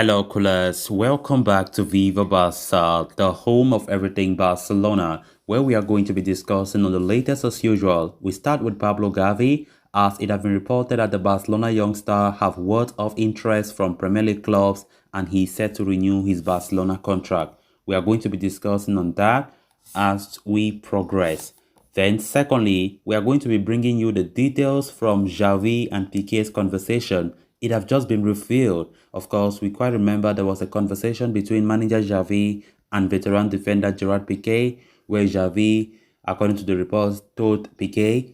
Hello, coolers. Welcome back to Viva Barca, the home of everything Barcelona, where we are going to be discussing on the latest as usual. We start with Pablo Xavi, as it has been reported that the Barcelona youngster have word of interest from Premier League clubs and he is set to renew his Barcelona contract. We are going to be discussing on that as we progress. Then, secondly, we are going to be bringing you the details from Xavi and Pique's conversation. It have just been revealed. Of course, we quite remember there was a conversation between manager Xavi and veteran defender Gerard Piqué, where Xavi, according to the reports, told Piqué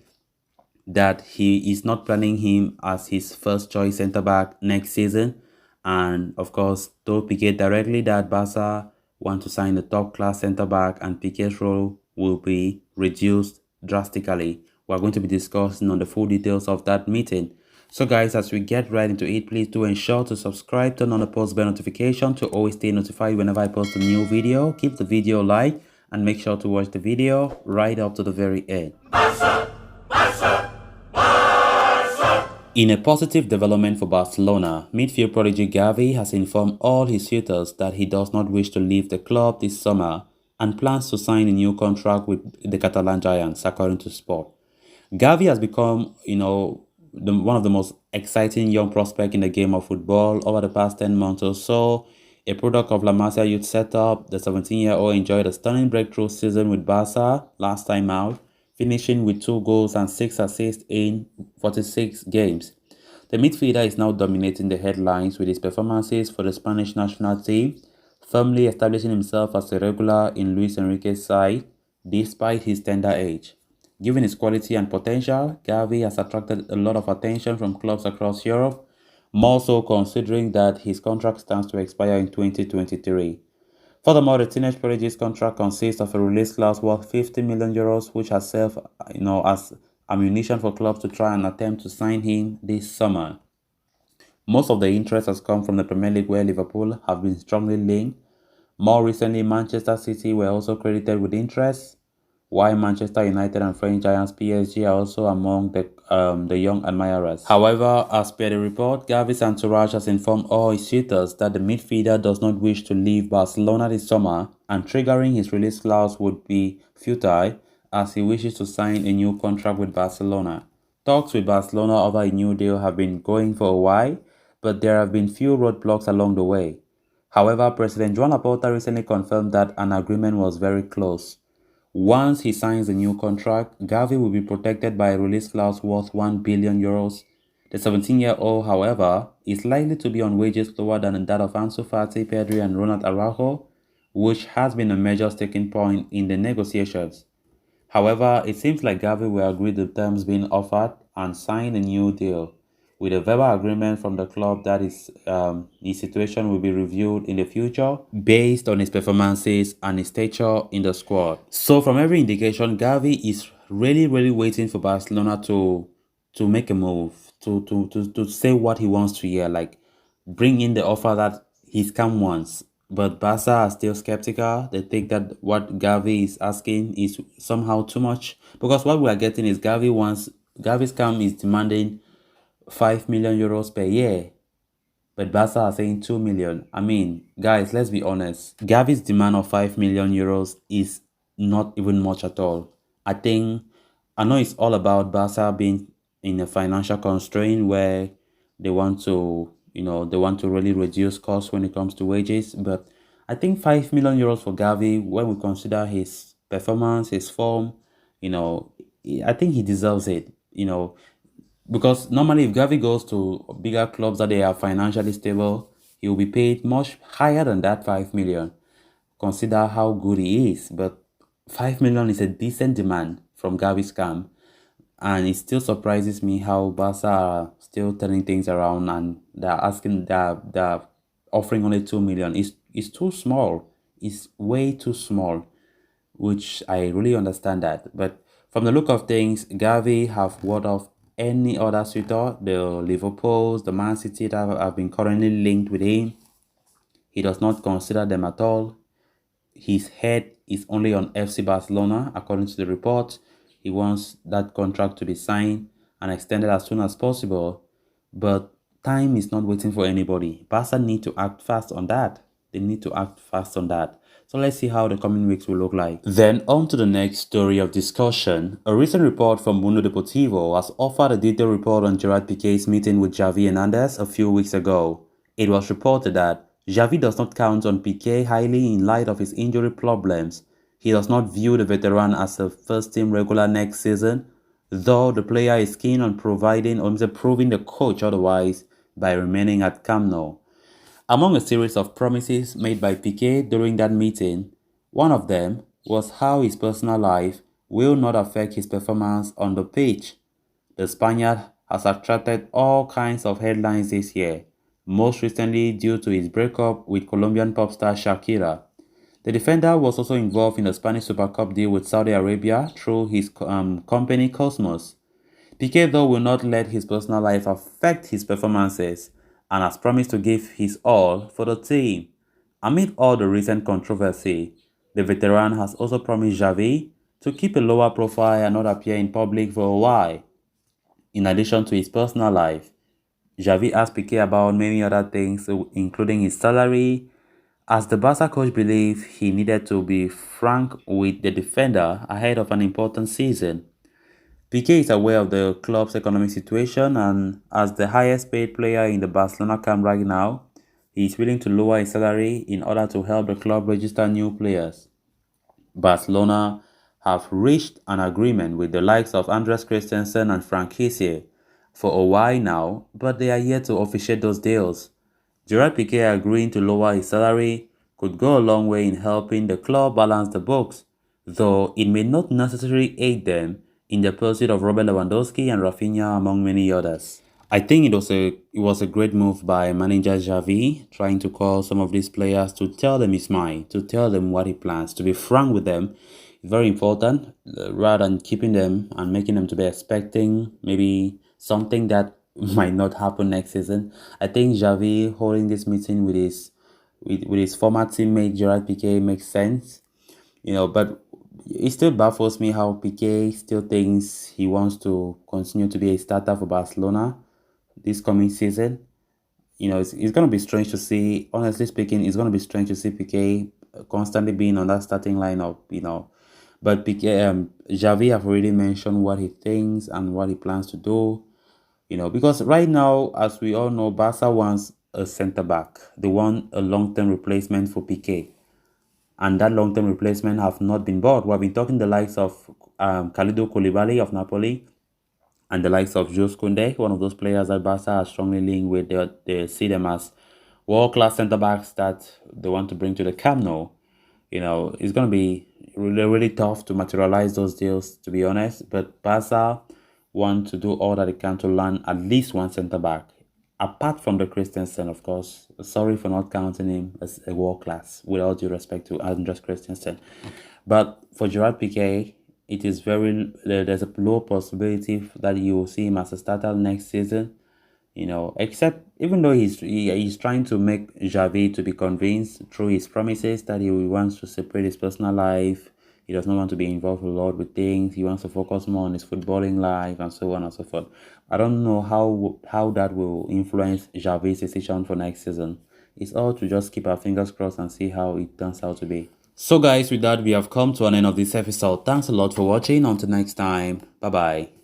that he is not planning him as his first choice centre back next season, and of course told Piqué directly that Barca want to sign a top class centre back and Piqué's role will be reduced drastically. We're going to be discussing on the full details of that meeting. So guys, as we get right into it, please do ensure to subscribe, turn on the post bell notification to always stay notified whenever I post a new video. Keep the video light and make sure to watch the video right up to the very end. In a positive development for Barcelona, midfield prodigy Xavi has informed all his suitors that he does not wish to leave the club this summer and plans to sign a new contract with the Catalan Giants, according to Sport. Xavi has become, one of the most exciting young prospects in the game of football over the past 10 months or so. A product of La Masia youth setup, the 17-year-old enjoyed a stunning breakthrough season with Barca last time out, finishing with 2 goals and 6 assists in 46 games. The midfielder is now dominating the headlines with his performances for the Spanish national team, firmly establishing himself as a regular in Luis Enrique's side despite his tender age. Given his quality and potential, Xavi has attracted a lot of attention from clubs across Europe, more so considering that his contract stands to expire in 2023. Furthermore, the teenage prodigy's contract consists of a release clause worth 50 million euros, which has served, as ammunition for clubs to try and attempt to sign him this summer. Most of the interest has come from the Premier League, where Liverpool have been strongly linked. More recently, Manchester City were also credited with interest, while Manchester United and French giants PSG are also among the young admirers. However, as per the report, Xavi's entourage has informed all his suitors that the midfielder does not wish to leave Barcelona this summer, and triggering his release clause would be futile as he wishes to sign a new contract with Barcelona. Talks with Barcelona over a new deal have been going for a while, but there have been few roadblocks along the way. However, President Joan Laporta recently confirmed that an agreement was very close. Once he signs a new contract, Xavi will be protected by a release clause worth 1 billion euros. The 17-year-old, however, is likely to be on wages lower than that of Ansu Fati, Pedri and Ronald Araujo, which has been a major sticking point in the negotiations. However, it seems like Xavi will agree to the terms being offered and sign a new deal, with a verbal agreement from the club that his situation will be reviewed in the future based on his performances and his stature in the squad. So from every indication, Xavi is really waiting for Barcelona to make a move, to say what he wants to hear, like bring in the offer that his camp wants. But Barca are still skeptical. They think that what Xavi is asking is somehow too much, because what we are getting is Xavi's camp is demanding 5 million euros per year, but Barca are saying 2 million. I mean, guys, let's be honest. Xavi's demand of 5 million euros is not even much at all. I know it's all about Barca being in a financial constraint where they want to, really reduce costs when it comes to wages. But I think 5 million euros for Xavi, when we consider his performance, his form, I think he deserves it, because normally if Xavi goes to bigger clubs that they are financially stable, he will be paid much higher than that 5 million. Consider how good he is, but 5 million is a decent demand from Xavi's camp. And it still surprises me how Barca are still turning things around and they're offering only 2 million. It's too small. It's way too small, which I really understand that. But from the look of things, Xavi have ward off any other suitor, the Liverpools, the Man City that have been currently linked with him. He does not consider them at all. His head is only on FC Barcelona, according to the report. He wants that contract to be signed and extended as soon as possible. But time is not waiting for anybody. Barca need to act fast on that. They need to act fast on that. So let's see how the coming weeks will look like. Then on to the next story of discussion. A recent report from Mundo Deportivo has offered a detailed report on Gerard Pique's meeting with Xavi Hernandez a few weeks ago. It was reported that Xavi does not count on Pique highly in light of his injury problems. He does not view the veteran as a first-team regular next season, though the player is keen on proving the coach otherwise by remaining at Camp Nou. Among a series of promises made by Pique during that meeting, one of them was how his personal life will not affect his performance on the pitch. The Spaniard has attracted all kinds of headlines this year, most recently due to his breakup with Colombian pop star Shakira. The defender was also involved in the Spanish Super Cup deal with Saudi Arabia through his company Cosmos. Pique, though, will not let his personal life affect his performances and has promised to give his all for the team. Amid all the recent controversy, the veteran has also promised Xavi to keep a lower profile and not appear in public for a while. In addition to his personal life, Xavi asked Pique about many other things, including his salary, as the Barca coach believed he needed to be frank with the defender ahead of an important season. Pique is aware of the club's economic situation, and as the highest paid player in the Barcelona camp right now, he is willing to lower his salary in order to help the club register new players. Barcelona have reached an agreement with the likes of Andres Christensen and Frank Kessié for a while now, but they are yet to officiate those deals. Gerard Pique agreeing to lower his salary could go a long way in helping the club balance the books, though it may not necessarily aid them in the pursuit of Robert Lewandowski and Rafinha among many others. I think it was a great move by manager Xavi, trying to call some of these players to tell them his mind, to tell them what he plans, to be frank with them. It's very important, rather than keeping them and making them to be expecting maybe something that might not happen next season. I think Xavi holding this meeting with his former teammate Gerard Pique makes sense, but it still baffles me how Pique still thinks he wants to continue to be a starter for Barcelona this coming season. It's going to be strange to see, honestly speaking, it's going to be strange to see Pique constantly being on that starting lineup. But Xavi have already mentioned what he thinks and what he plans to do, because right now, as we all know, Barca wants a centre back. They want a long-term replacement for Pique, and that long-term replacement have not been bought. We've been talking the likes of Kalidou Koulibaly of Napoli and the likes of Jules Koundé, one of those players that Barca are strongly linked with. They see them as world-class centre-backs that they want to bring to the Camp Nou. It's going to be really, really tough to materialize those deals, to be honest. But Barca want to do all that they can to land at least one centre-back. Apart from the Christensen, of course. Sorry for not counting him as a world-class, with all due respect to Andres Christensen. But for Gerard Piqué, there's a low possibility that you will see him as a starter next season. Except even though he's trying to make Xavi to be convinced through his promises that he wants to separate his personal life. He does not want to be involved a lot with things. He wants to focus more on his footballing life and so on and so forth. I don't know how that will influence Xavi's decision for next season. It's all to just keep our fingers crossed and see how it turns out to be. So guys, with that, we have come to an end of this episode. Thanks a lot for watching. Until next time. Bye-bye.